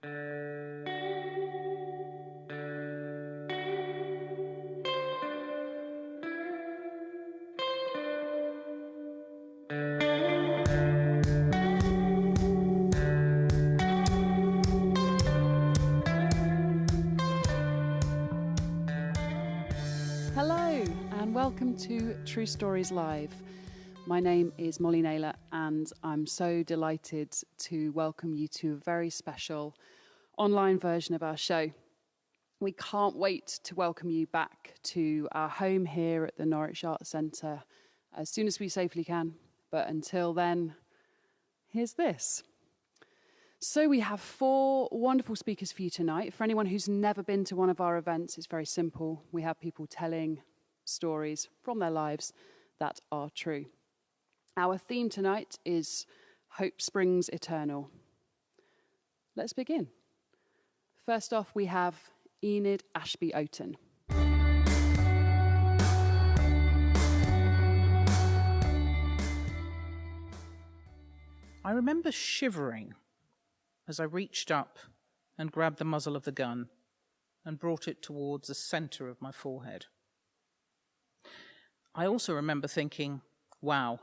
Hello and welcome to True Stories Live. My name is Molly Naylor and I'm so delighted to welcome you to a very special online version of our show. We can't wait to welcome you back to our home here at the Norwich Arts Centre as soon as we safely can. But until then, here's this. So we have 4 wonderful speakers for you tonight. For anyone who's never been to one of our events, it's very simple. We have people telling stories from their lives that are true. Our theme tonight is Hope Springs Eternal. Let's begin. First off, we have Enid Ashby Oaten. I remember shivering as I reached up and grabbed the muzzle of the gun and brought it towards the centre of my forehead. I also remember thinking, wow,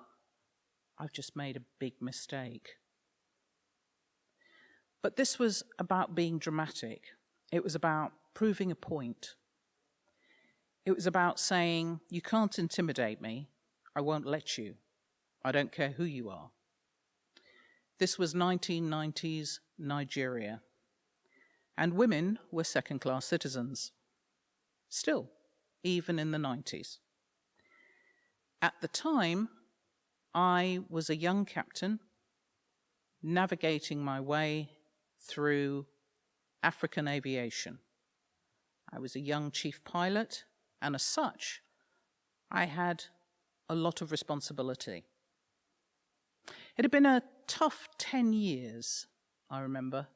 I've just made a big mistake. But this was about being dramatic. It was about proving a point. It was about saying, you can't intimidate me. I won't let you. I don't care who you are. This was 1990s Nigeria, and women were second-class citizens. Still, even in the 90s. At the time, I was a young captain navigating my way through African aviation. I was a young chief pilot, and as such, I had a lot of responsibility. It had been a tough 10 years, I remember,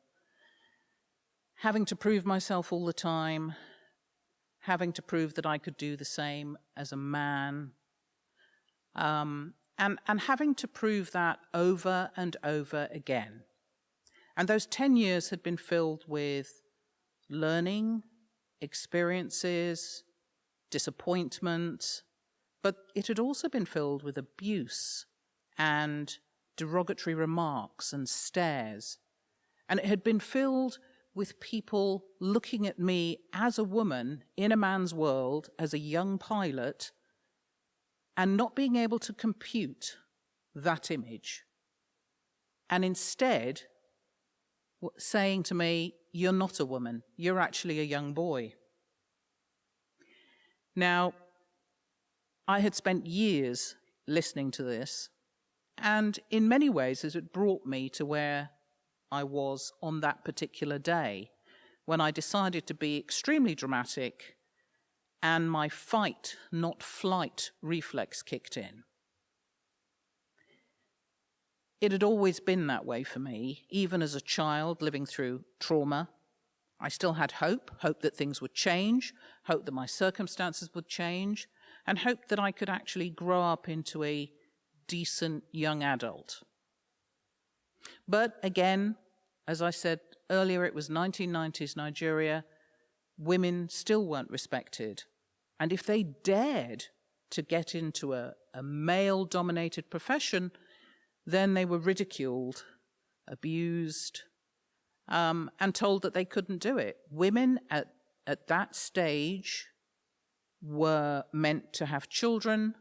having to prove myself all the time, having to prove that I could do the same as a man, and having to prove that over and over again. And those 10 years had been filled with learning, experiences, disappointment, but it had also been filled with abuse and derogatory remarks and stares. And it had been filled with people looking at me as a woman in a man's world, as a young pilot, and not being able to compute that image. And instead, saying to me, you're not a woman, you're actually a young boy. Now, I had spent years listening to this, and in many ways, it brought me to where I was on that particular day, when I decided to be extremely dramatic, and my fight, not flight, reflex kicked in. It had always been that way for me, even as a child living through trauma. I still had hope that things would change, hope that my circumstances would change, and hope that I could actually grow up into a decent young adult. But again, as I said earlier, it was 1990s Nigeria. Women still weren't respected. And if they dared to get into a male-dominated profession, then they were ridiculed, abused, and told that they couldn't do it. Women at that stage were meant to have children,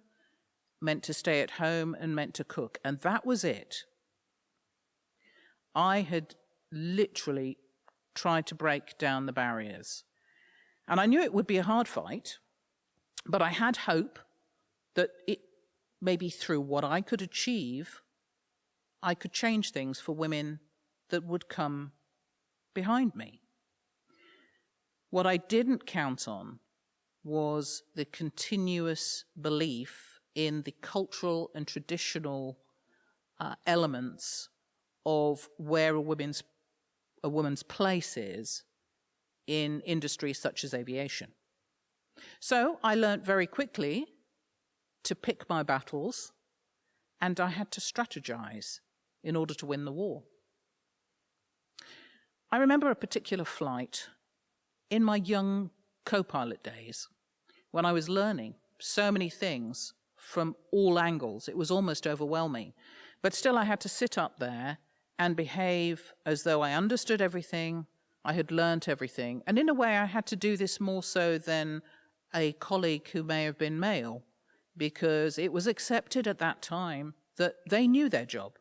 meant to stay at home, and meant to cook. And that was it. I had literally tried to break down the barriers. And I knew it would be a hard fight, but I had hope that maybe through what I could achieve, I could change things for women that would come behind me. What I didn't count on was the continuous belief in the cultural and traditional elements of where a woman's place is in industries such as aviation. So I learnt very quickly to pick my battles, and I had to strategize in order to win the war. I remember a particular flight in my young co-pilot days when I was learning so many things from all angles. It was almost overwhelming. But still, I had to sit up there and behave as though I understood everything, I had learnt everything. And in a way, I had to do this more so than a colleague who may have been male, because it was accepted at that time that they knew their job.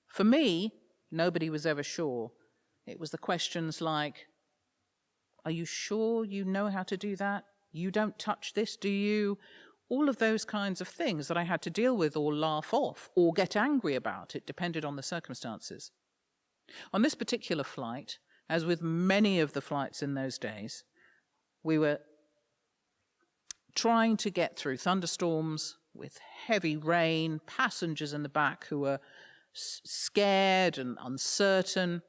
For me, nobody was ever sure. It was the questions like, are you sure you know how to do that? You don't touch this, do you? All of those kinds of things that I had to deal with or laugh off or get angry about. It depended on the circumstances. On this particular flight, as with many of the flights in those days, we were trying to get through thunderstorms with heavy rain, passengers in the back who were scared and uncertain.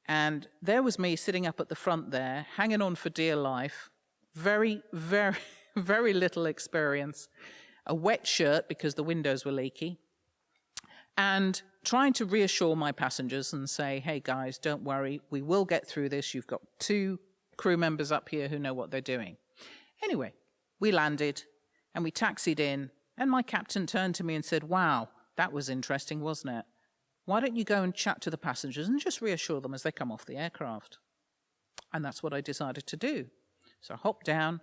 And there was me sitting up at the front there, hanging on for dear life, very, very, very little experience, a wet shirt because the windows were leaky, and trying to reassure my passengers and say, hey guys, don't worry, we will get through this. You've got 2 crew members up here who know what they're doing. Anyway, we landed and we taxied in, and my captain turned to me and said, wow, that was interesting, wasn't it? Why don't you go and chat to the passengers and just reassure them as they come off the aircraft? And that's what I decided to do. So I hopped down,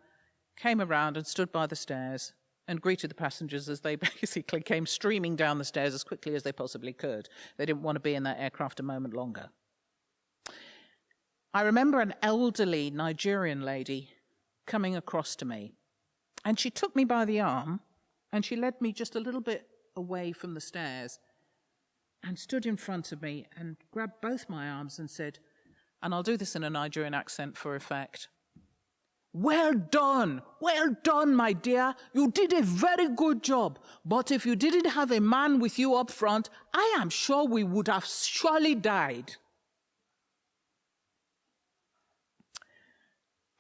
came around and stood by the stairs and greeted the passengers as they basically came streaming down the stairs as quickly as they possibly could. They didn't want to be in that aircraft a moment longer. I remember an elderly Nigerian lady coming across to me, and she took me by the arm and she led me just a little bit away from the stairs and stood in front of me and grabbed both my arms and said, and I'll do this in a Nigerian accent for effect, well done, my dear. You did a very good job. But if you didn't have a man with you up front, I am sure we would have surely died.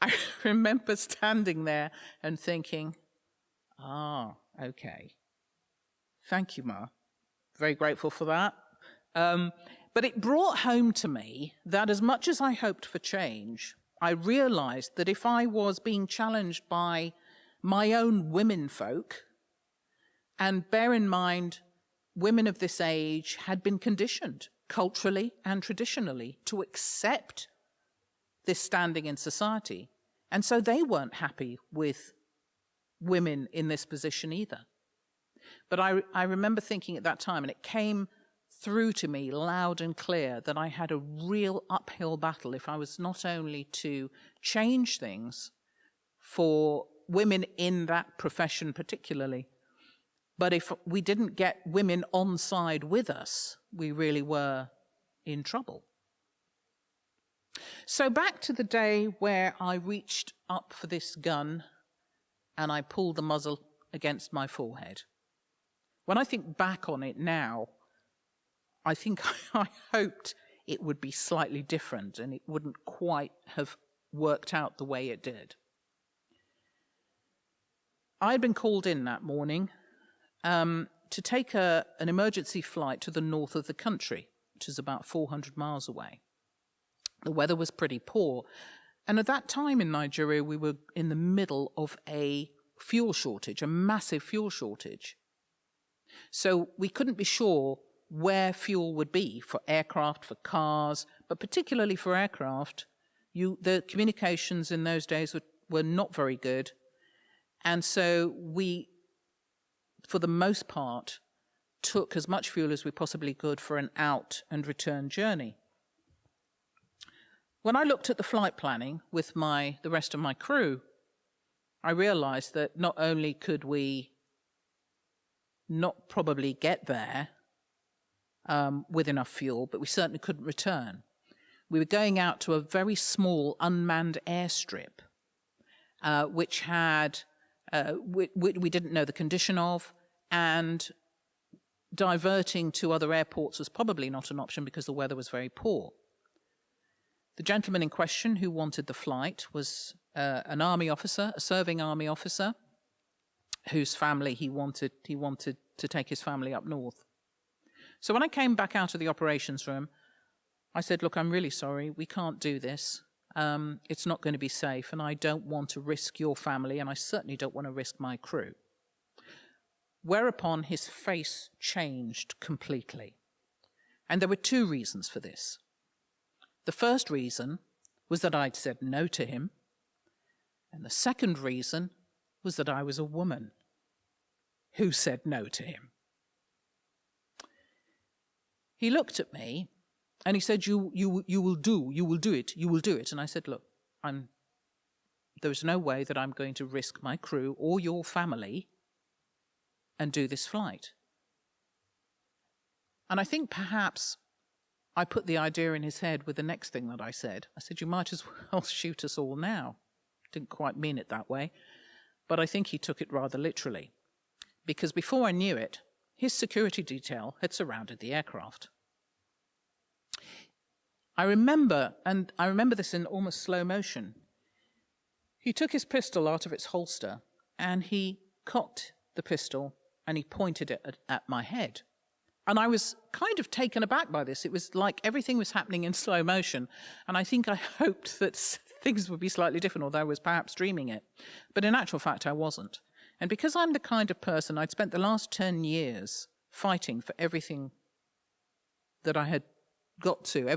I remember standing there and thinking, okay. Thank you, Ma. Very grateful for that. But it brought home to me that as much as I hoped for change, I realized that if I was being challenged by my own womenfolk, and bear in mind, women of this age had been conditioned culturally and traditionally to accept this standing in society. And so they weren't happy with women in this position either. But I remember thinking at that time, and it came through to me loud and clear, that I had a real uphill battle if I was not only to change things for women in that profession particularly, but if we didn't get women on side with us, we really were in trouble. So back to the day where I reached up for this gun and I pulled the muzzle against my forehead. When I think back on it now, I think I hoped it would be slightly different and it wouldn't quite have worked out the way it did. I had been called in that morning to take an emergency flight to the north of the country, which is about 400 miles away. The weather was pretty poor, and at that time in Nigeria, we were in the middle of a fuel shortage, a massive fuel shortage. So we couldn't be sure where fuel would be for aircraft, for cars, but particularly for aircraft. The communications in those days were not very good. And so we, for the most part, took as much fuel as we possibly could for an out and return journey. When I looked at the flight planning with the rest of my crew, I realized that not only could we not probably get there with enough fuel, but we certainly couldn't return. We were going out to a very small unmanned airstrip, which had we didn't know the condition of, and diverting to other airports was probably not an option because the weather was very poor. The gentleman in question who wanted the flight was an army officer, a serving army officer, whose family he wanted to take his family up north. So when I came back out of the operations room, I said, look, I'm really sorry. We can't do this. It's not going to be safe, and I don't want to risk your family, and I certainly don't want to risk my crew. Whereupon his face changed completely. And there were two reasons for this. The first reason was that I'd said no to him, and the second reason was that I was a woman who said no to him. He looked at me and he said, you will do it. And I said, look, there's no way that I'm going to risk my crew or your family and do this flight. And I think perhaps I put the idea in his head with the next thing that I said. I said, you might as well shoot us all now. Didn't quite mean it that way, but I think he took it rather literally. Because before I knew it, his security detail had surrounded the aircraft. I remember this in almost slow motion. He took his pistol out of its holster and he cocked the pistol and he pointed it at my head. And I was kind of taken aback by this. It was like everything was happening in slow motion. And I think I hoped that things would be slightly different, although I was perhaps dreaming it. But in actual fact, I wasn't. And because I'm the kind of person, I'd spent the last 10 years fighting for everything that I had got to.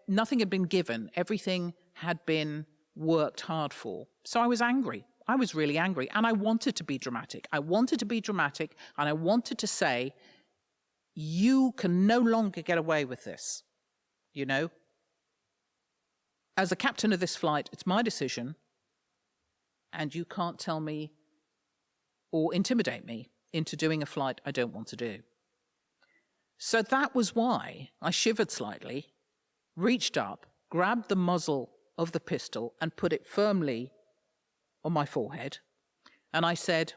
Nothing had been given. Everything had been worked hard for. So I was angry. I was really angry, and I wanted to be dramatic. I wanted to be dramatic, and I wanted to say, you can no longer get away with this, you know? As the captain of this flight, it's my decision, and you can't tell me or intimidate me into doing a flight I don't want to do. So that was why I shivered slightly, reached up, grabbed the muzzle of the pistol, and put it firmly on my forehead, and I said,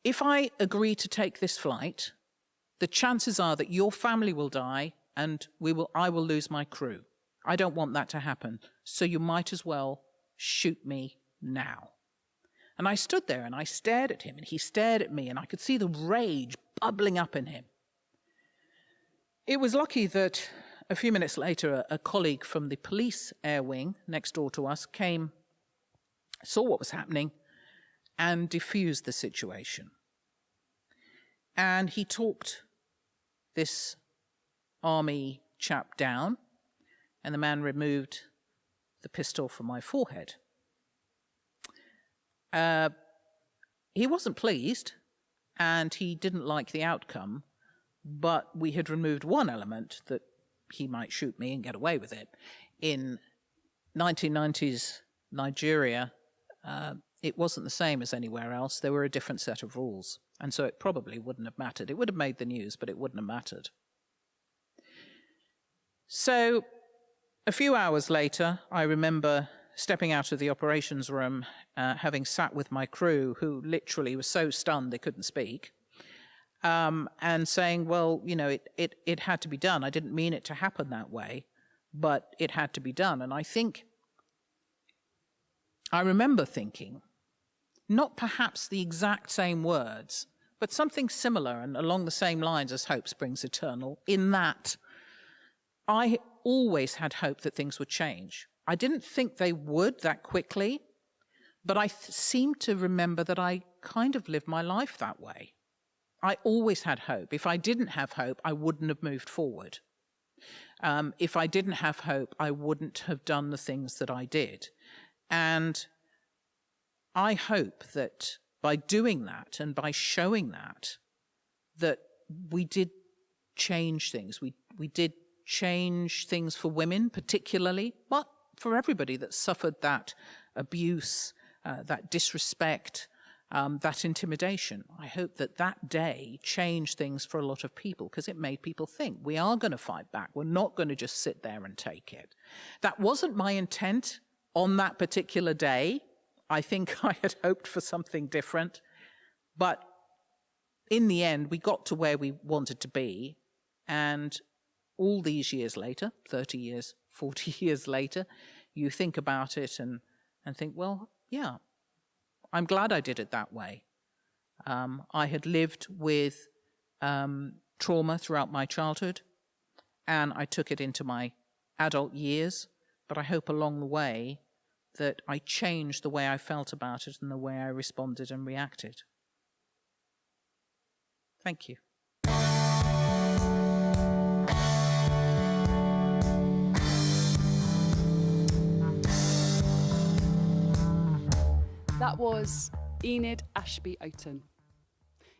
if I agree to take this flight, the chances are that your family will die and I will lose my crew. I don't want that to happen, so you might as well shoot me now. And I stood there and I stared at him and he stared at me and I could see the rage bubbling up in him. It was lucky that a few minutes later a colleague from the police air wing next door to us came, saw what was happening, and diffused the situation. And he talked this army chap down, and the man removed the pistol from my forehead. He wasn't pleased, and he didn't like the outcome, but we had removed one element that he might shoot me and get away with it. In 1990s Nigeria, it wasn't the same as anywhere else. There were a different set of rules. And so it probably wouldn't have mattered. It would have made the news, but it wouldn't have mattered. So a few hours later, I remember stepping out of the operations room, having sat with my crew, who literally was so stunned they couldn't speak, and saying, well, you know, it had to be done. I didn't mean it to happen that way, but it had to be done. And I remember thinking, not perhaps the exact same words, but something similar and along the same lines as hope springs eternal, in that I always had hope that things would change. I didn't think they would that quickly, but I seem to remember that I kind of lived my life that way. I always had hope. If I didn't have hope, I wouldn't have moved forward. If I didn't have hope, I wouldn't have done the things that I did. And I hope that by doing that and by showing that we did change things. We did change things for women particularly, but for everybody that suffered that abuse, that disrespect, that intimidation. I hope that that day changed things for a lot of people, because it made people think, we are going to fight back. We're not going to just sit there and take it. That wasn't my intent on that particular day. I think I had hoped for something different, but in the end, we got to where we wanted to be, and all these years later, 30 years, 40 years later, you think about it and think, well, yeah, I'm glad I did it that way. I had lived with trauma throughout my childhood, and I took it into my adult years, but I hope along the way that I changed the way I felt about it and the way I responded and reacted. Thank you. That was Enid Ashby Oaten.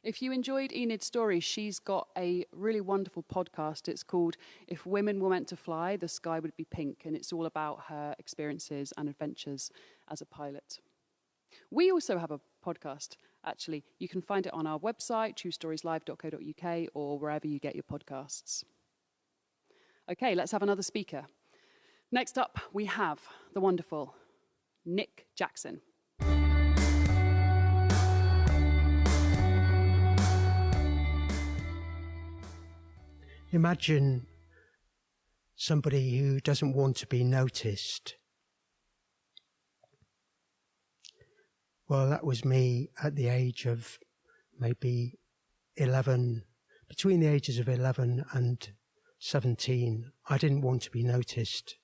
If you enjoyed Enid's story, she's got a really wonderful podcast. It's called If Women Were Meant to Fly, the Sky Would Be Pink, and it's all about her experiences and adventures as a pilot. We also have a podcast, actually. You can find it on our website, truestorieslive.co.uk, or wherever you get your podcasts. Okay, let's have another speaker. Next up, we have the wonderful Nick Jackson. Imagine somebody who doesn't want to be noticed. Well, that was me at the age of maybe 11, between the ages of 11 and 17. I didn't want to be noticed.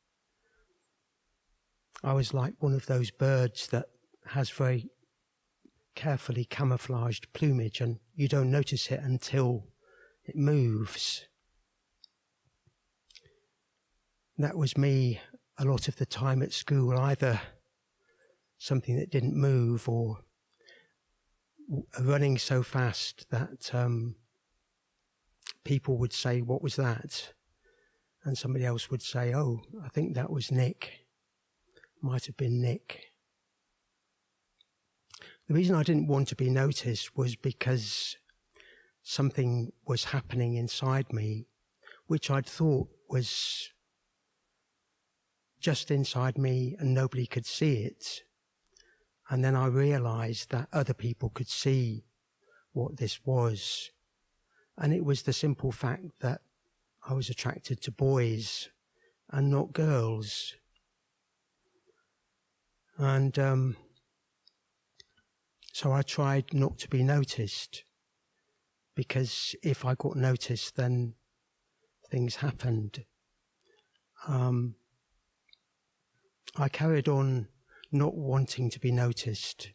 I was like one of those birds that has very carefully camouflaged plumage, and you don't notice it until it moves. That was me a lot of the time at school, either something that didn't move or running so fast that people would say, "What was that?" And somebody else would say, "Oh, I think that was Nick. Might have been Nick." The reason I didn't want to be noticed was because something was happening inside me, which I'd thought was just inside me and nobody could see it. And then I realized that other people could see what this was. And it was the simple fact that I was attracted to boys and not girls. And so I tried not to be noticed, because if I got noticed, then things happened. I carried on not wanting to be noticed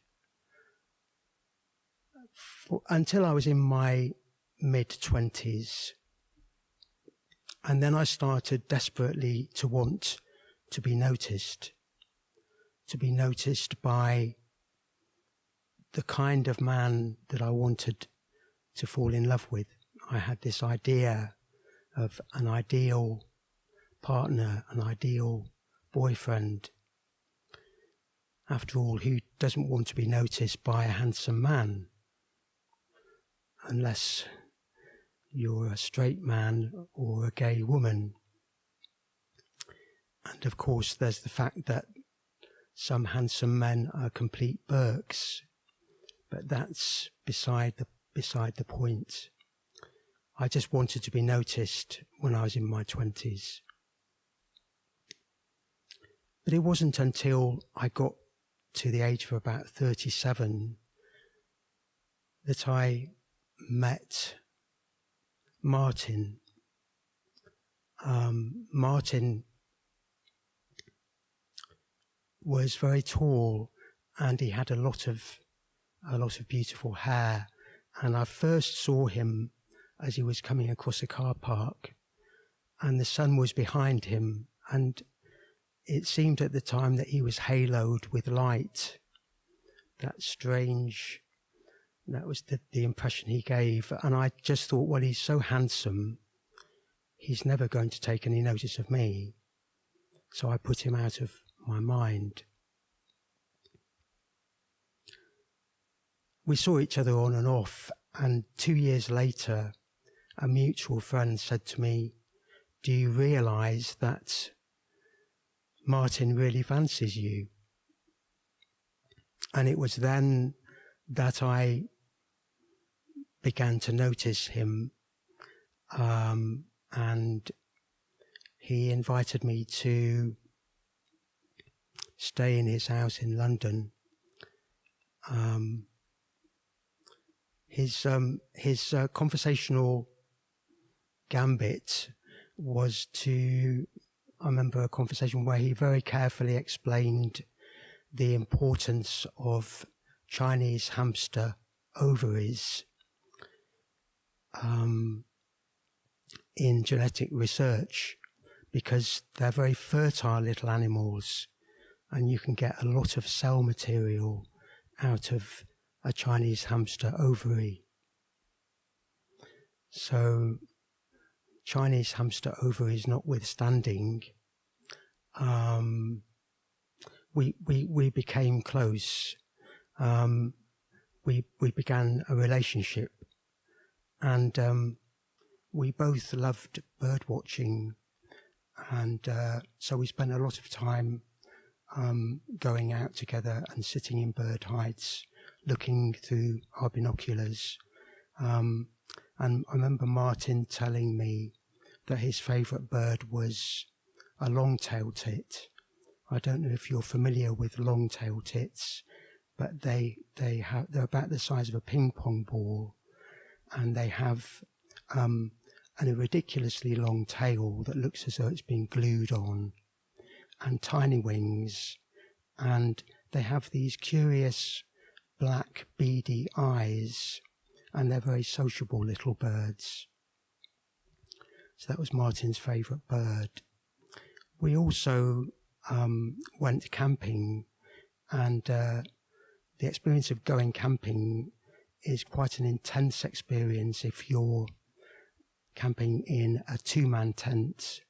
until I was in my mid-20s. And then I started desperately to want to be noticed by the kind of man that I wanted to fall in love with. I had this idea of an ideal partner, an ideal boyfriend. After all, who doesn't want to be noticed by a handsome man? Unless you're a straight man or a gay woman. And of course, there's the fact that some handsome men are complete Burks. But that's beside the point. I just wanted to be noticed when I was in my 20s. But it wasn't until I got to the age of about 37 that I met Martin. Martin was very tall, and he had a lot of beautiful hair. And I first saw him as he was coming across a car park, and the sun was behind him, and it seemed at the time that he was haloed with light. That was the impression he gave. And I just thought, well, he's so handsome, he's never going to take any notice of me. So I put him out of my mind. We saw each other on and off, and 2 years later, a mutual friend said to me, "Do you realize that Martin really fancies you?" And it was then that I began to notice him, and he invited me to stay in his house in London. His conversational gambit was to, I remember a conversation where he very carefully explained the importance of Chinese hamster ovaries in genetic research, because they're very fertile little animals and you can get a lot of cell material out of a Chinese hamster ovary. So Chinese hamster ovaries notwithstanding, we became close. We began a relationship, and we both loved bird watching, and so we spent a lot of time going out together and sitting in bird hides, looking through our binoculars. And I remember Martin telling me that his favourite bird was a long-tailed tit. I don't know if you're familiar with long-tailed tits, but they're about the size of a ping pong ball, and they have a ridiculously long tail that looks as though it's been glued on, and tiny wings, and they have these curious black beady eyes, and they're very sociable little birds. So that was Martin's favourite bird. We also went camping, and the experience of going camping is quite an intense experience if you're camping in a two-man tent.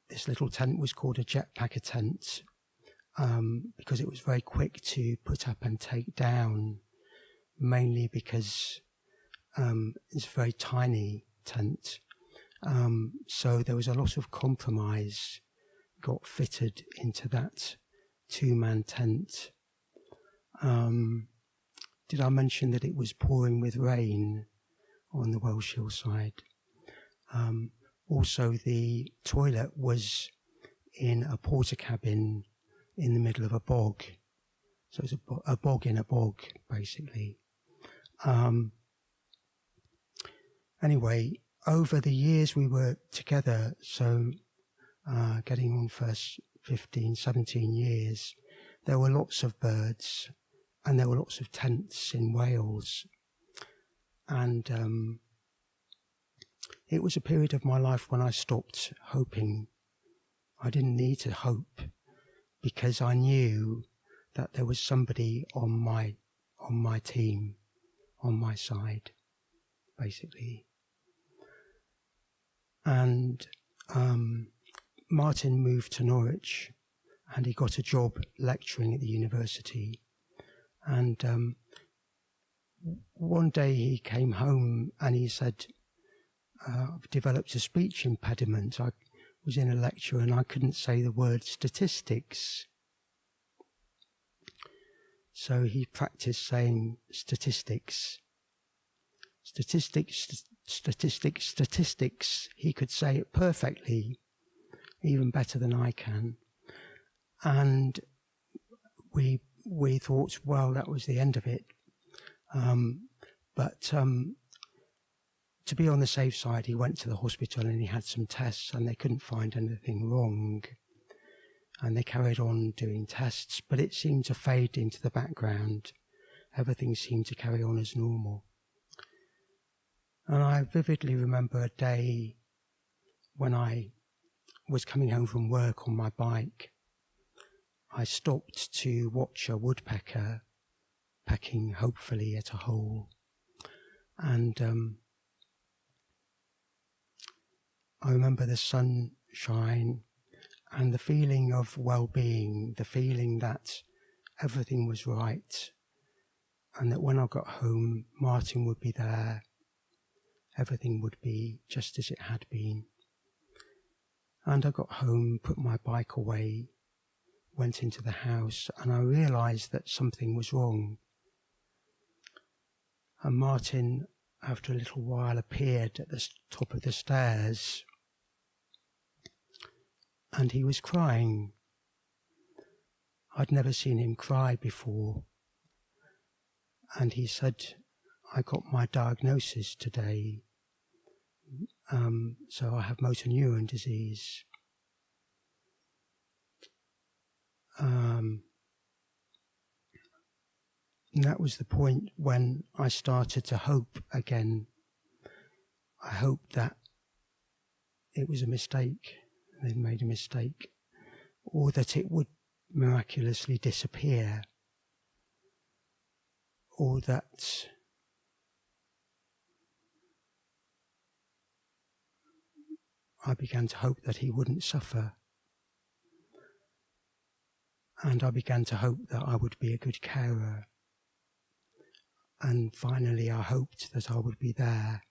This little tent was called a jetpacker tent because it was very quick to put up and take down, mainly because it's a very tiny tent. So there was a lot of compromise got fitted into that two-man tent. Did I mention that it was pouring with rain on the Welsh hillside? Also, the toilet was in a porter cabin in the middle of a bog. So it's a bog in a bog, basically. Anyway, over the years we were together, so getting on for 15, 17 years, there were lots of birds and there were lots of tents in Wales. And it was a period of my life when I stopped hoping. I didn't need to hope because I knew that there was somebody on my team, on my side, basically. And Martin moved to Norwich and he got a job lecturing at the university. And one day he came home and he said, I've developed a speech impediment. I was in a lecture and I couldn't say the word statistics. So he practiced saying statistics. Statistics, statistics, statistics. He could say it perfectly, even better than I can. And we thought, well, that was the end of it. But to be on the safe side, he went to the hospital and he had some tests and they couldn't find anything wrong. And they carried on doing tests, but it seemed to fade into the background. Everything seemed to carry on as normal. And I vividly remember a day when I was coming home from work on my bike. I stopped to watch a woodpecker pecking, hopefully, at a hole. And I remember the sunshine and the feeling of well-being, the feeling that everything was right, and that when I got home, Martin would be there. Everything would be just as it had been. And I got home, put my bike away, went into the house, and I realised that something was wrong. And Martin, after a little while, appeared at the top of the stairs, and he was crying. I'd never seen him cry before. And he said, I got my diagnosis today. So I have motor neuron disease. And that was the point when I started to hope again. I hoped that it was a mistake, they'd made a mistake, or that it would miraculously disappear, or that I began to hope that he wouldn't suffer. And I began to hope that I would be a good carer. And finally I hoped that I would be there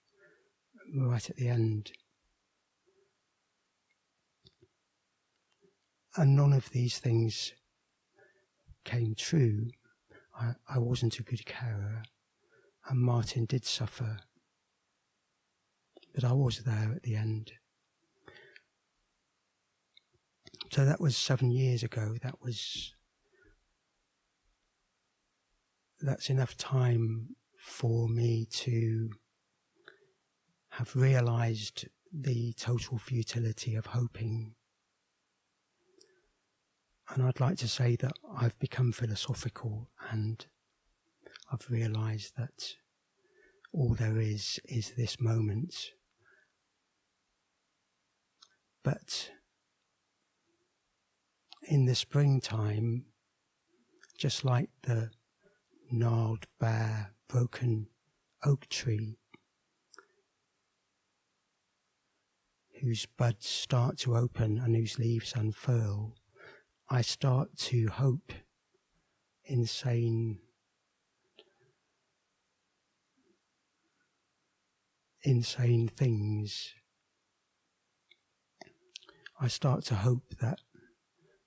right at the end. And none of these things came true. I wasn't a good carer, and Martin did suffer. But I was there at the end. So that was 7 years ago. That's enough time for me to have realised the total futility of hoping. And I'd like to say that I've become philosophical, and I've realised that all there is this moment. But in the springtime, just like the gnarled, bare, broken oak tree, whose buds start to open and whose leaves unfurl, I start to hope insane things. I start to hope that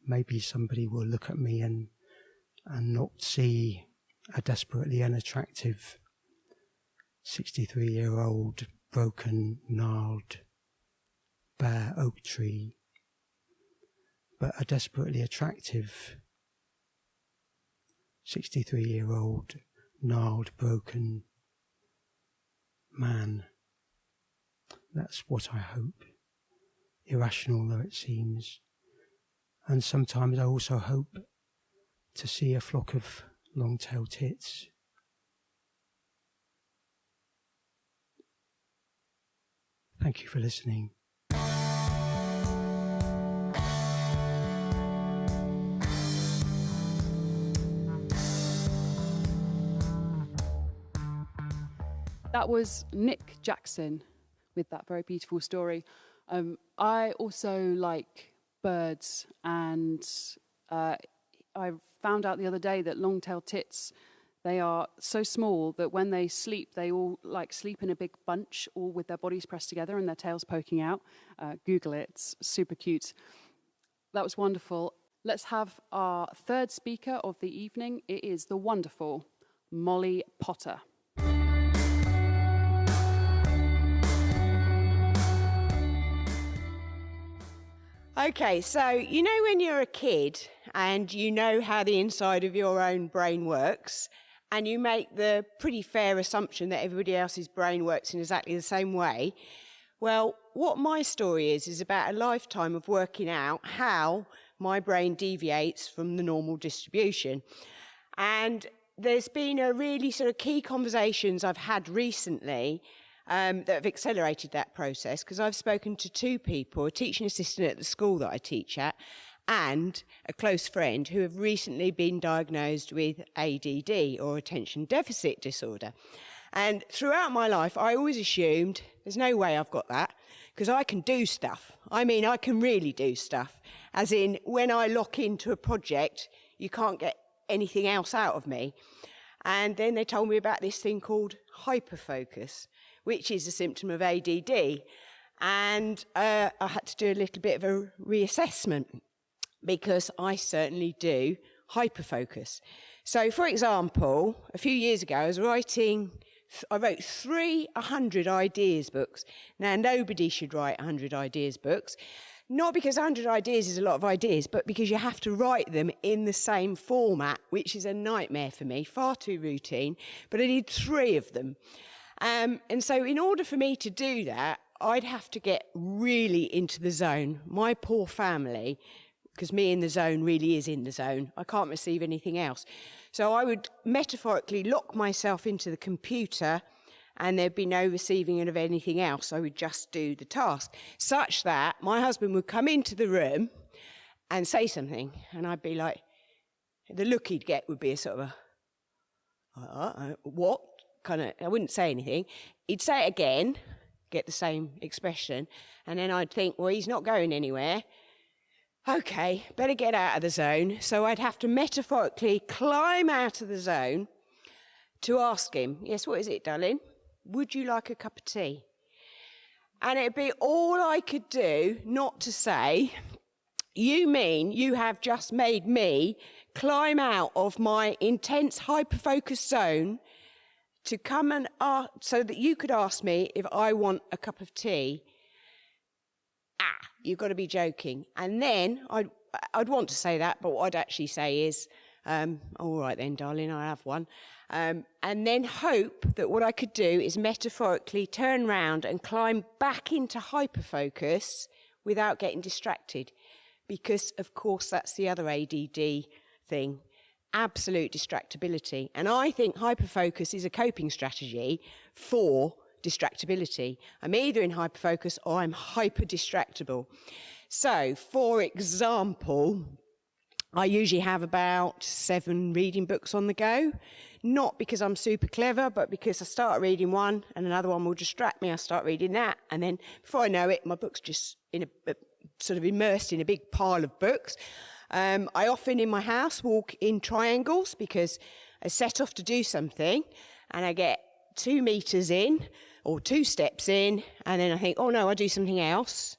maybe somebody will look at me and not see a desperately unattractive 63-year-old broken, gnarled, bare oak tree, but a desperately attractive 63-year-old, gnarled, broken man. That's what I hope, irrational though it seems. And sometimes I also hope to see a flock of long-tailed tits. Thank you for listening. That was Nick Jackson with that very beautiful story. I also like birds, and I found out the other day that long-tailed tits, they are so small that when they sleep, they all sleep in a big bunch, all with their bodies pressed together and their tails poking out. Google it, it's super cute. That was wonderful. Let's have our third speaker of the evening. It is the wonderful Molly Potter. Okay, so you know when you're a kid and you know how the inside of your own brain works, and you make the pretty fair assumption that everybody else's brain works in exactly the same way? Well, what my story is about a lifetime of working out how my brain deviates from the normal distribution. And there's been a really sort of key conversations I've had recently that have accelerated that process, because I've spoken to two people, a teaching assistant at the school that I teach at, and a close friend who have recently been diagnosed with ADD, or attention deficit disorder. And throughout my life, I always assumed there's no way I've got that, because I can do stuff. I mean, I can really do stuff. As in, when I lock into a project, you can't get anything else out of me. And then they told me about this thing called hyperfocus, which is a symptom of ADD. And I had to do a little bit of a reassessment, because I certainly do hyperfocus. So, for example, a few years ago, I wrote 300 ideas books. Now, nobody should write 100 ideas books. Not because 100 ideas is a lot of ideas, but because you have to write them in the same format, which is a nightmare for me, far too routine. But I did 3 of them. And so in order for me to do that, I'd have to get really into the zone. My poor family, because me in the zone really is in the zone. I can't receive anything else. So I would metaphorically lock myself into the computer and there'd be no receiving of anything else. I would just do the task, such that my husband would come into the room and say something, and I'd be like, the look he'd get would be a sort of a, what? Kind of, I wouldn't say anything. He'd say it again, get the same expression, and then I'd think, well, he's not going anywhere. Okay, better get out of the zone. So I'd have to metaphorically climb out of the zone to ask him, yes, what is it, darling? Would you like a cup of tea? And it'd be all I could do not to say, you mean you have just made me climb out of my intense hyper-focused zone to come and ask, so that you could ask me if I want a cup of tea? You've got to be joking. And then I'd want to say that, but what I'd actually say is, all right then, darling, I have one. And then hope that what I could do is metaphorically turn round and climb back into hyperfocus without getting distracted. Because, of course, that's the other ADD thing, absolute distractibility. And I think hyperfocus is a coping strategy for distractibility. I'm either in hyperfocus or I'm hyper-distractible. So, for example, I usually have about 7 reading books on the go, not because I'm super clever, but because I start reading one and another one will distract me. I start reading that, and then before I know it, my book's just in a sort of immersed in a big pile of books. I often in my house walk in triangles because I set off to do something and I get 2 meters in or 2 steps in, and then I think, oh no, I do something else.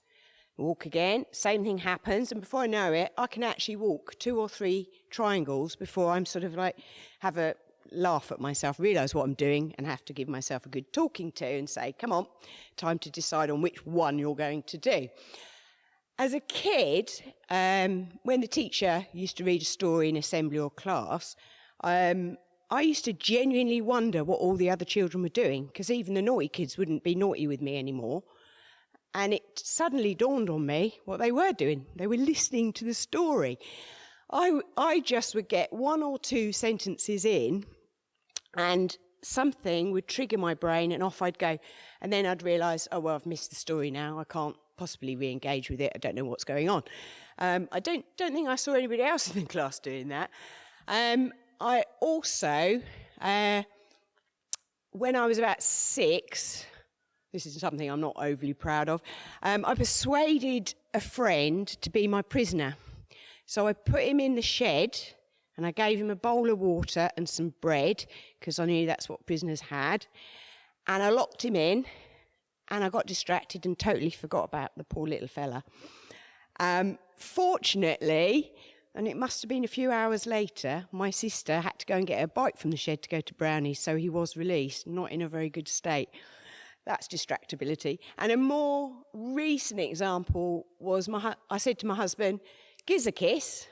Walk again, same thing happens, and before I know it, I can actually walk 2 or 3 triangles before I'm sort of like have a laugh at myself, realise what I'm doing, and have to give myself a good talking to and say, come on, time to decide on which one you're going to do. As a kid, when the teacher used to read a story in assembly or class, I used to genuinely wonder what all the other children were doing, because even the naughty kids wouldn't be naughty with me anymore. And it suddenly dawned on me what they were doing. They were listening to the story. I just would get 1 or 2 sentences in, and something would trigger my brain, and off I'd go. And then I'd realise, oh, well, I've missed the story now. I can't possibly re-engage with it. I don't know what's going on. I don't think I saw anybody else in the class doing that. I also, when I was about 6, this is something I'm not overly proud of, I persuaded a friend to be my prisoner. So I put him in the shed and I gave him a bowl of water and some bread, because I knew that's what prisoners had. And I locked him in, and I got distracted and totally forgot about the poor little fella. Fortunately, and it must have been a few hours later, my sister had to go and get a bike from the shed to go to Brownies, so he was released, not in a very good state. That's distractibility. And a more recent example was I said to my husband, give us a kiss.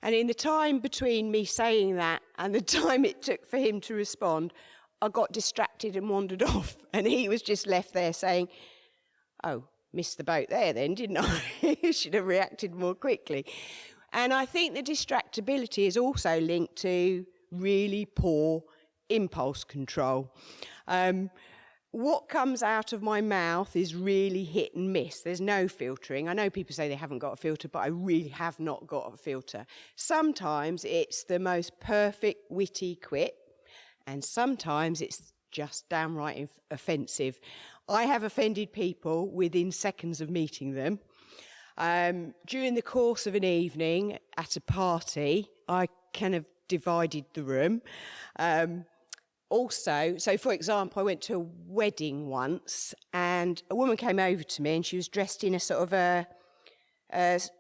And in the time between me saying that and the time it took for him to respond, I got distracted and wandered off. And he was just left there saying, oh, missed the boat there then, didn't I? Should have reacted more quickly. And I think the distractibility is also linked to really poor impulse control. What comes out of my mouth is really hit and miss. There's no filtering. I know people say they haven't got a filter, but I really have not got a filter. Sometimes it's the most perfect witty quip, and sometimes it's just downright offensive. I have offended people within seconds of meeting them. During the course of an evening at a party, I kind of divided the room. Also, so for example, I went to a wedding once, and a woman came over to me, and she was dressed in a sort of a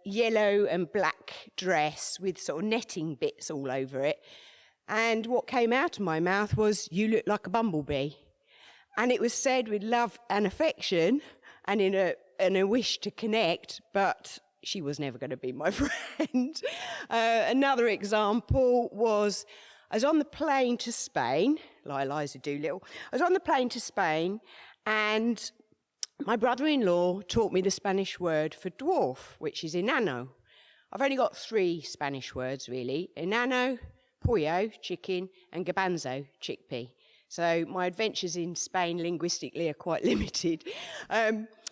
yellow and black dress with sort of netting bits all over it. And what came out of my mouth was, "You look like a bumblebee." And it was said with love and affection and in a wish to connect, but she was never going to be my friend. Another example was, I was on the plane to Spain, like Eliza Doolittle. I was on the plane to Spain, and my brother-in-law taught me the Spanish word for dwarf, which is enano. I've only got 3 Spanish words, really. Enano, pollo, chicken, and garbanzo, chickpea. So my adventures in Spain linguistically are quite limited.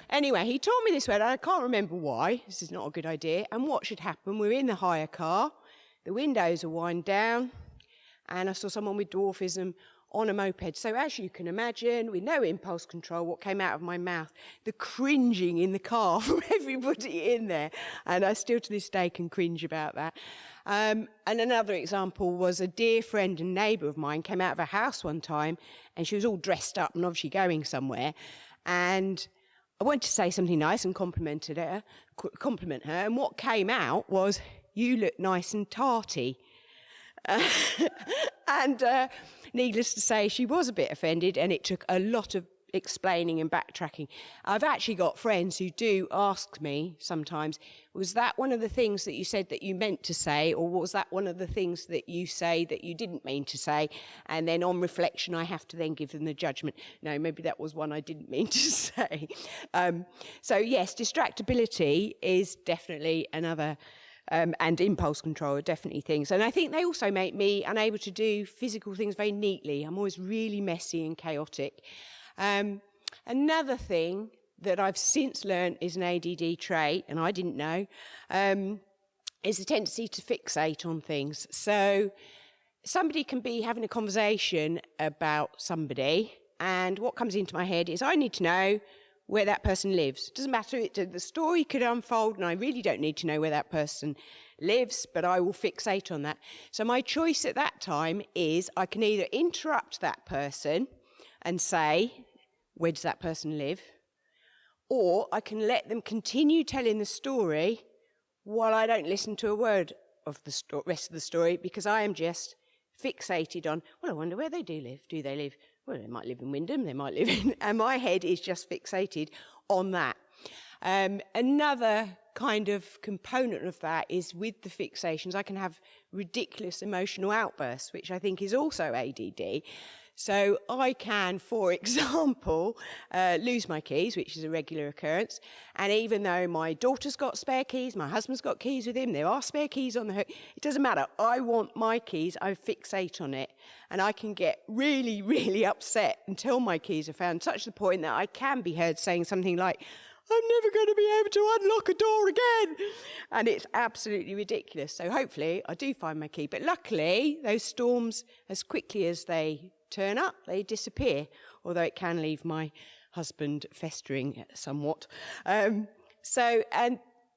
Anyway, he taught me this word, and I can't remember why. This is not a good idea. And what should happen? We're in the hire car, the windows are wind down, and I saw someone with dwarfism on a moped. So as you can imagine, with no impulse control, what came out of my mouth, the cringing in the car from everybody in there. And I still to this day can cringe about that. And another example was a dear friend and neighbour of mine came out of her house one time, and she was all dressed up and obviously going somewhere. And I wanted to say something nice and compliment her. And what came out was, "You look nice and tarty." And needless to say, she was a bit offended, and it took a lot of explaining and backtracking. I've actually got friends who do ask me sometimes, was that one of the things that you said that you meant to say, or was that one of the things that you say that you didn't mean to say? And then on reflection, I have to then give them the judgment. No, maybe that was one I didn't mean to say. So yes, distractibility is definitely another... and impulse control are definitely things. And I think they also make me unable to do physical things very neatly. I'm always really messy and chaotic. Another thing that I've since learned is an ADD trait, and I didn't know, is the tendency to fixate on things. So somebody can be having a conversation about somebody, and what comes into my head is I need to know where that person lives. It doesn't matter, the story could unfold, and I really don't need to know where that person lives, but I will fixate on that. So my choice at that time is I can either interrupt that person and say, where does that person live? Or I can let them continue telling the story while I don't listen to a word of the rest of the story, because I am just fixated on, well, I wonder where they do live. Do they live? Well, they might live in Wyndham, they might live in... And my head is just fixated on that. Another kind of component of that is with the fixations, I can have ridiculous emotional outbursts, which I think is also ADD. So I can, for example, lose my keys, which is a regular occurrence. And even though my daughter's got spare keys, my husband's got keys with him, there are spare keys on the hook, it doesn't matter. I want my keys, I fixate on it. And I can get really, really upset until my keys are found, such to the point that I can be heard saying something like, I'm never going to be able to unlock a door again. And it's absolutely ridiculous. So hopefully I do find my key. But luckily, those storms, as quickly as they turn up, they disappear, although it can leave my husband festering somewhat. And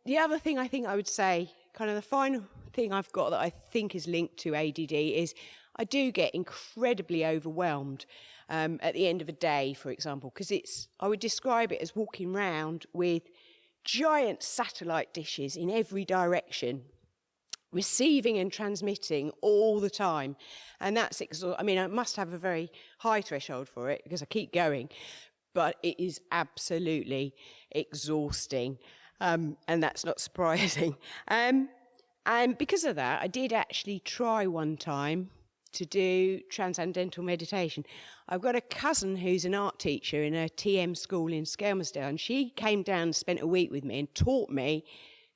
the other thing I think I would say, kind of the final thing I've got that I think is linked to ADD is I do get incredibly overwhelmed at the end of a day, for example, because I would describe it as walking round with giant satellite dishes in every direction, receiving and transmitting all the time. And that's I mean, I must have a very high threshold for it because I keep going, but it is absolutely exhausting. And that's not surprising. And because of that, I did actually try one time to do transcendental meditation. I've got a cousin who's an art teacher in a TM school in Skelmersdale, and she came down and spent a week with me and taught me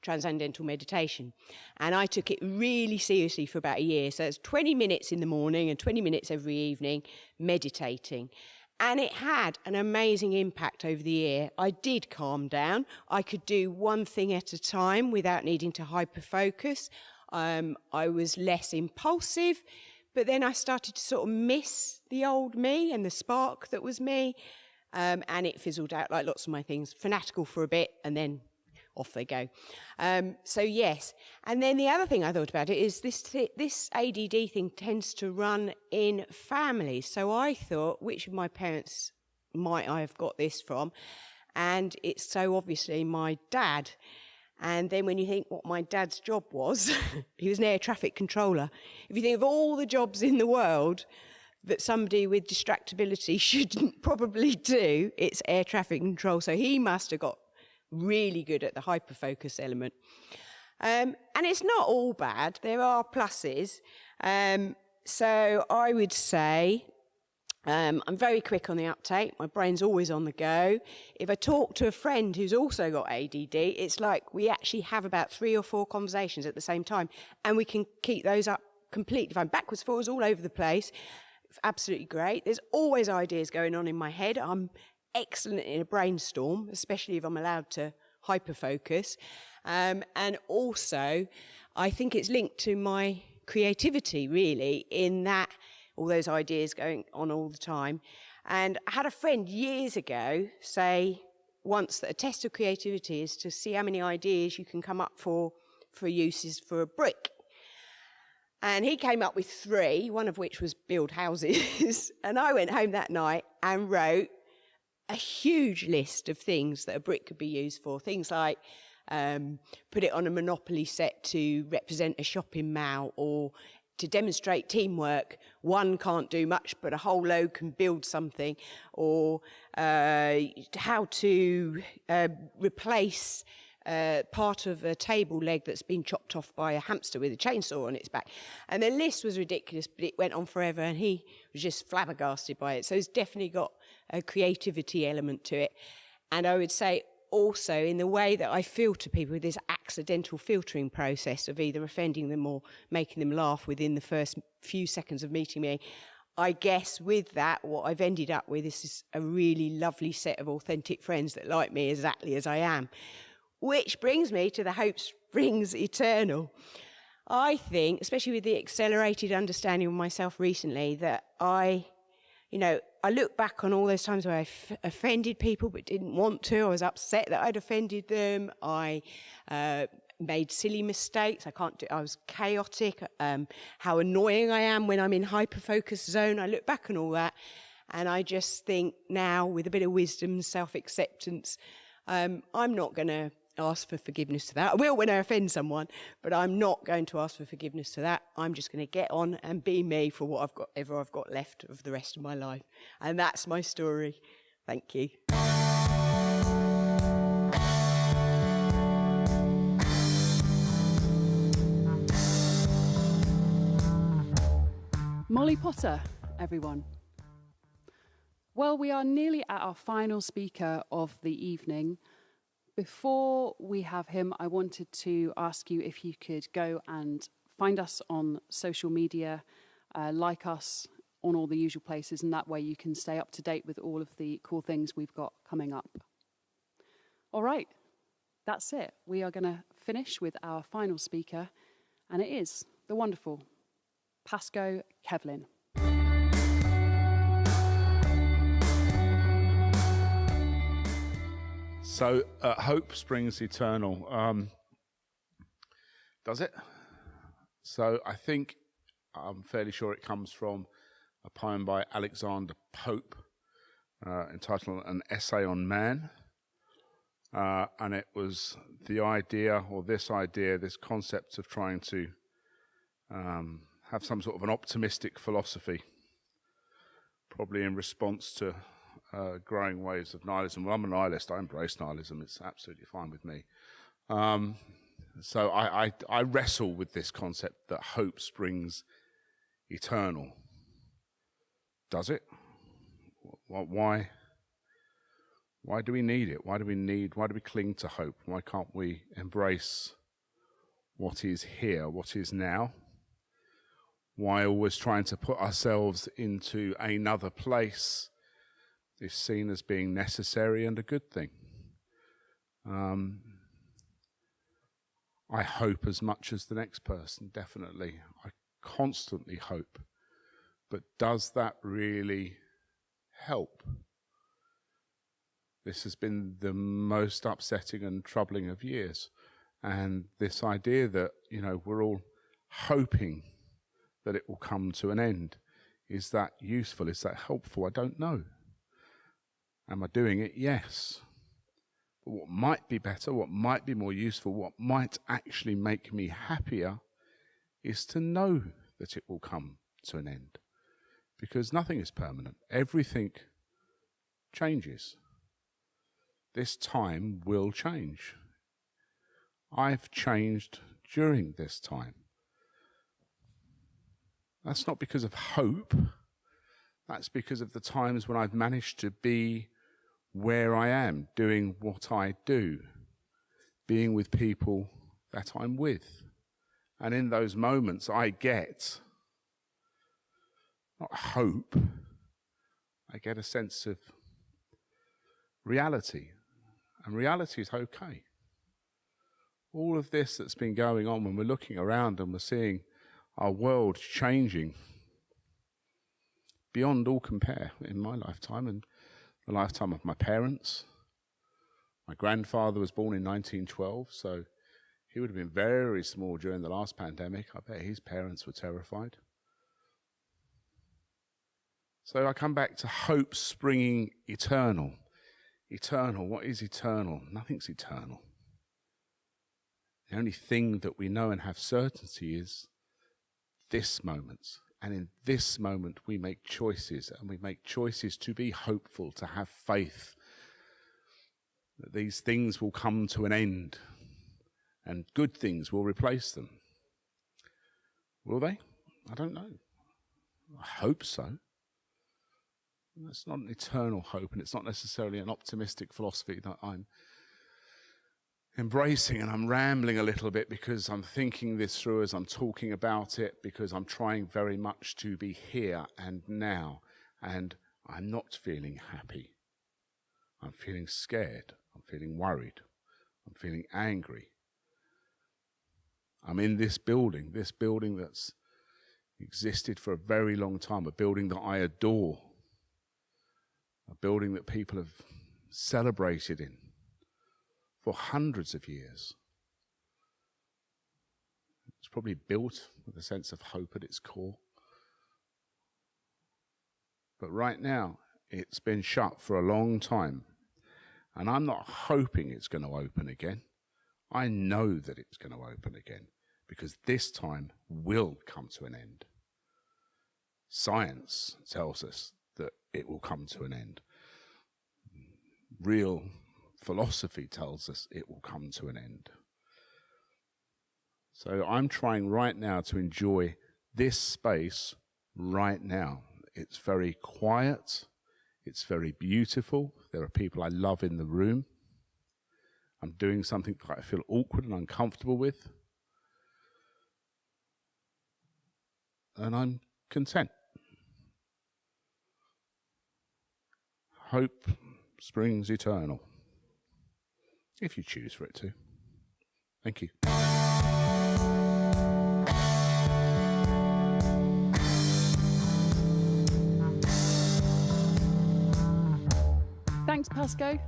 transcendental meditation. And I took it really seriously for about a year. So it's 20 minutes in the morning and 20 minutes every evening meditating. And it had an amazing impact over the year. I did calm down. I could do one thing at a time without needing to hyper-focus. I was less impulsive. But then I started to sort of miss the old me and the spark that was me. And it fizzled out like lots of my things. Fanatical for a bit, and then off they go. So yes. And then the other thing I thought about it is this ADD thing tends to run in families. So I thought, which of my parents might I have got this from? And it's so obviously my dad. And then when you think what my dad's job was, he was an air traffic controller. If you think of all the jobs in the world that somebody with distractibility should probably do, it's air traffic control. So he must have got really good at the hyperfocus element. And it's not all bad. There are pluses. So I would say I'm very quick on the uptake. My brain's always on the go. If I talk to a friend who's also got ADD, it's like we actually have about 3 or 4 conversations at the same time, and we can keep those up completely fine. Backwards, forwards, all over the place. Absolutely great. There's always ideas going on in my head. I'm excellent in a brainstorm, especially if I'm allowed to hyper-focus. And also, I think it's linked to my creativity, really, in that all those ideas going on all the time. And I had a friend years ago say once that a test of creativity is to see how many ideas you can come up for uses for a brick. And he came up with 3, one of which was build houses. And I went home that night and wrote a huge list of things that a brick could be used for. Things like put it on a Monopoly set to represent a shopping mall, or to demonstrate teamwork. One can't do much, but a whole load can build something. Or how to replace part of a table leg that's been chopped off by a hamster with a chainsaw on its back. And the list was ridiculous, but it went on forever, and he was just flabbergasted by it. So it's definitely got a creativity element to it. And I would say also in the way that I filter people with this accidental filtering process of either offending them or making them laugh within the first few seconds of meeting me, I guess with that, what I've ended up with is a really lovely set of authentic friends that like me exactly as I am. Which brings me to the hope springs eternal. I think, especially with the accelerated understanding of myself recently, that I look back on all those times where I offended people but didn't want to. I was upset that I'd offended them. I made silly mistakes. I was chaotic. How annoying I am when I'm in hyper-focus zone. I look back on all that, and I just think now, with a bit of wisdom and self-acceptance, I'm not going to ask for forgiveness to that. I will when I offend someone, but I'm not going to ask for forgiveness to that. I'm just going to get on and be me for whatever I've got left of the rest of my life. And that's my story. Thank you. Molly Potter, everyone. Well, we are nearly at our final speaker of the evening. Before we have him, I wanted to ask you if you could go and find us on social media, like us on all the usual places, and that way you can stay up to date with all of the cool things we've got coming up. All right, that's it. We are going to finish with our final speaker, and it is the wonderful Pasco Kevlin. So, hope springs eternal. Does it? So, I think, I'm fairly sure it comes from a poem by Alexander Pope entitled An Essay on Man. And it was the idea, or this concept of trying to have some sort of an optimistic philosophy, probably in response to growing waves of nihilism. Well, I'm a nihilist. I embrace nihilism. It's absolutely fine with me. So I wrestle with this concept that hope springs eternal. Does it? Why do we need it? Why do we cling to hope? Why can't we embrace what is here, what is now? Why always trying to put ourselves into another place is seen as being necessary and a good thing? I hope as much as the next person, definitely. I constantly hope. But does that really help? This has been the most upsetting and troubling of years. And this idea that, we're all hoping that it will come to an end. Is that useful? Is that helpful? I don't know. Am I doing it? Yes. But what might be better, what might be more useful, what might actually make me happier is to know that it will come to an end. Because nothing is permanent. Everything changes. This time will change. I've changed during this time. That's not because of hope. That's because of the times when I've managed to be where I am, doing what I do, being with people that I'm with. And in those moments, I get not hope, I get a sense of reality. And reality is okay. All of this that's been going on, when we're looking around and we're seeing our world changing beyond all compare in my lifetime and the lifetime of my parents. My grandfather was born in 1912, so he would have been very small during the last pandemic. I bet his parents were terrified. So I come back to hope springing eternal. Eternal, what is eternal? Nothing's eternal. The only thing that we know and have certainty is this moment. And in this moment we make choices, and we make choices to be hopeful, to have faith that these things will come to an end and good things will replace them. Will they? I don't know. I hope so. It's not an eternal hope, and it's not necessarily an optimistic philosophy that I'm embracing, and I'm rambling a little bit because I'm thinking this through as I'm talking about it, because I'm trying very much to be here and now, and I'm not feeling happy. I'm feeling scared. I'm feeling worried. I'm feeling angry. I'm in this building that's existed for a very long time, a building that I adore, a building that people have celebrated in for hundreds of years. It's probably built with a sense of hope at its core. But right now, it's been shut for a long time. And I'm not hoping it's going to open again. I know that it's going to open again, because this time will come to an end. Science tells us that it will come to an end. Real philosophy tells us it will come to an end. So I'm trying right now to enjoy this space right now. It's very quiet. It's very beautiful. There are people I love in the room. I'm doing something that I feel awkward and uncomfortable with. And I'm content. Hope springs eternal, if you choose for it to. Thank you. Thanks, Pasco.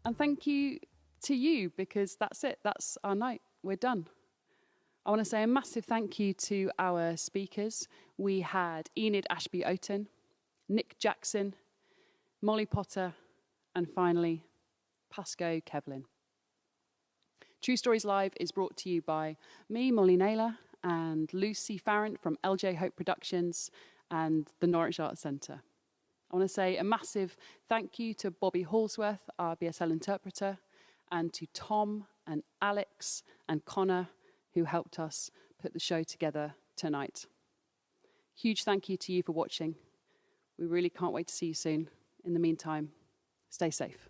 And thank you to you, because that's it. That's our night. We're done. I want to say a massive thank you to our speakers. We had Enid Ashby Oaten, Nick Jackson, Molly Potter, and finally, Pasco Kevlin. True Stories Live is brought to you by me, Molly Naylor, and Lucy Farrant from LJ Hope Productions and the Norwich Arts Centre. I want to say a massive thank you to Bobby Hallsworth, our BSL interpreter, and to Tom and Alex and Connor, who helped us put the show together tonight. Huge thank you to you for watching. We really can't wait to see you soon. In the meantime, stay safe.